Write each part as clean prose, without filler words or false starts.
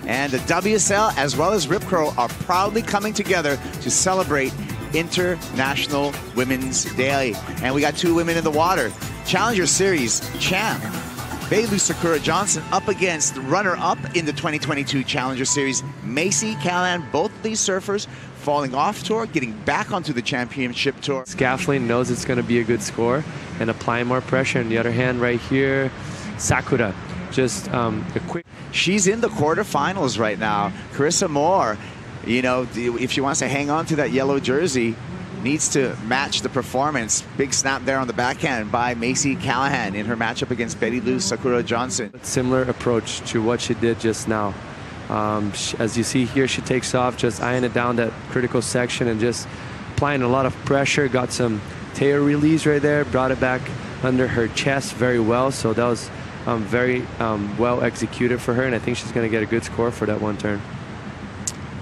And the WSL as well as Rip Curl are proudly coming together to celebrate International Women's Day. And we got two women in the water. Challenger Series champ Bettylou Sakura Johnson up against runner-up in the 2022 Challenger Series, Macy Callaghan. Both of these surfers falling off tour, getting back onto the championship tour. Scaffolding knows it's going to be a good score and applying more pressure. On the other hand, right here, Sakura, just a quick. She's in the quarterfinals right now. Carissa Moore, you know, if she wants to hang on to that yellow jersey, needs to match the performance. Big snap there on the backhand by Macy Callaghan in her matchup against Bettylou Sakura Johnson. Similar approach to what she did just now. As you see here, she takes off, just eyeing it down that critical section and just applying a lot of pressure. Got some tail release right there, brought it back under her chest very well. So that was very well executed for her, and I think she's going to get a good score for that one turn.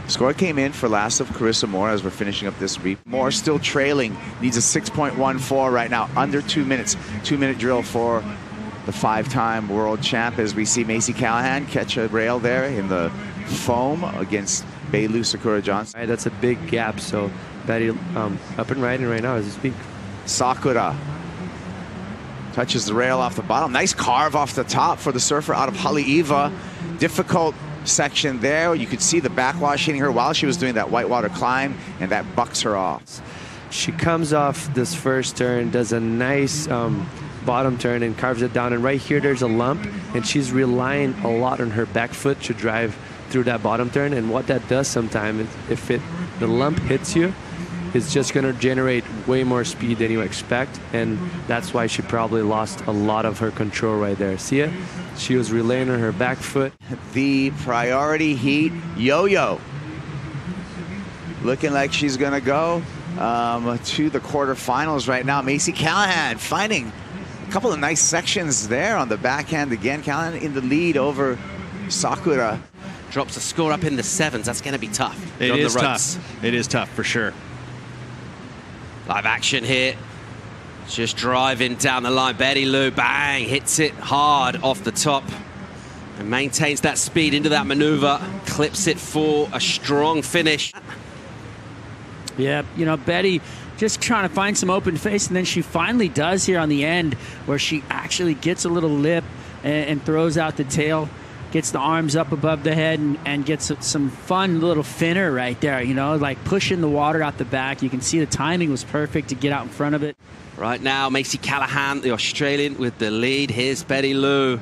Score came in for last of Carissa Moore as we're finishing up this week. Moore still trailing, needs a 6.14 right now, under 2 minutes. 2-minute drill for the 5-time world champ as we see Macy Callaghan catch a rail there in the foam against Bettylou Sakura Johnson. Right, that's a big gap, so Betty up and riding right now as we speak. Sakura touches the rail off the bottom. Nice carve off the top for the surfer out of Haleiwa. Difficult section there. You could see the backwash hitting her while she was doing that whitewater climb, and that bucks her off. She comes off this first turn, does a nice bottom turn and carves it down, and right here there's a lump, and she's relying a lot on her back foot to drive through that bottom turn. And what that does sometimes, if the lump hits you, it's just going to generate way more speed than you expect, and that's why she probably lost a lot of her control right there. See it? She was relaying on her back foot. The priority heat yo-yo, looking like she's going to go to the quarterfinals right now. Macy Callaghan finding a couple of nice sections there on the backhand again. Callaghan in the lead over Sakura. Drops the score up in the 7s. That's going to be tough. It is tough. It is tough for sure. Live action here. Just driving down the line. Bettylou, bang, hits it hard off the top and maintains that speed into that maneuver. Clips it for a strong finish. Yeah, you know, Betty just trying to find some open face, and then she finally does here on the end where she actually gets a little lip and throws out the tail, gets the arms up above the head, and gets some fun little finner right there, you know, like pushing the water out the back. You can see the timing was perfect to get out in front of it. Right now, Macy Callaghan, the Australian, with the lead. Here's Bettylou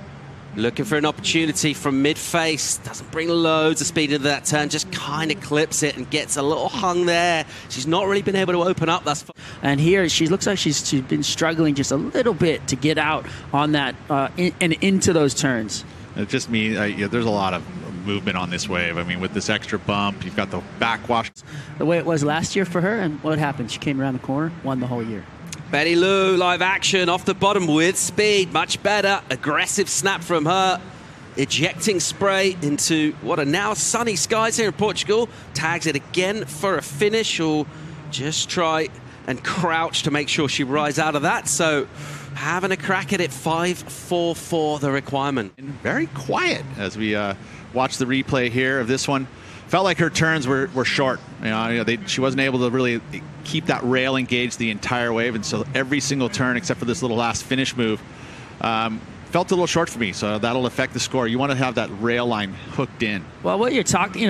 looking for an opportunity from mid-face. Doesn't bring loads of speed into that turn, just kind of clips it and gets a little hung there. She's not really been able to open up thus far. And here, she looks like she's been struggling just a little bit to get out on that and into those turns. It just means yeah, there's a lot of movement on this wave. I mean, with this extra bump, you've got the backwash. The way it was last year for her, and what happened? She came around the corner, won the whole year. Bettylou, live action off the bottom with speed, much better. Aggressive snap from her. Ejecting spray into what are now sunny skies here in Portugal. Tags it again for a finish, or just try and crouch to make sure she rides out of that. So having a crack at it, 5.44 the requirement. And very quiet as we watch the replay here of this one. Felt like her turns were short. You know, she wasn't able to really keep that rail engaged the entire wave, and so every single turn, except for this little last finish move, felt a little short for me. So that'll affect the score. You want to have that rail line hooked in. Well, what you're talking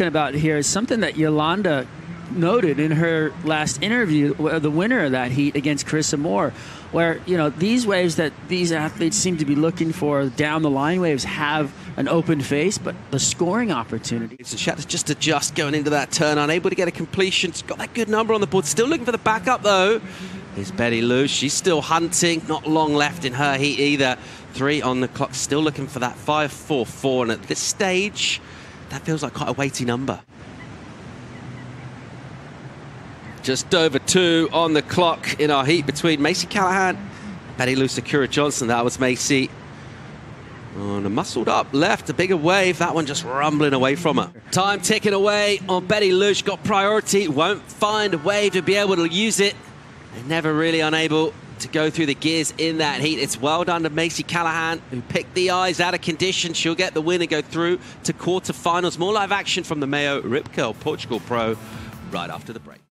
about here is something that Yolanda noted in her last interview, the winner of that heat against Carissa Moore, where, you know, these waves that these athletes seem to be looking for, down the line waves, have an open face, but the scoring opportunity. So she had to just adjust going into that turn, unable to get a completion. She's got that good number on the board. Still looking for the backup though. Here's Bettylou. She's still hunting. Not long left in her heat either. 3 on the clock. Still looking for that 5.44, and at this stage, that feels like quite a weighty number. Just over 2 on the clock in our heat between Macy Callaghan and Bettylou Sakura Johnson. That was Macy on a muscled up left, a bigger wave. That one just rumbling away from her. Time ticking away on Bettylou. She got priority. Won't find a wave to be able to use it. And never really unable to go through the gears in that heat. It's well done to Macy Callaghan, who picked the eyes out of condition. She'll get the win and go through to quarterfinals. More live action from the MEO Rip Curl Portugal Pro right after the break.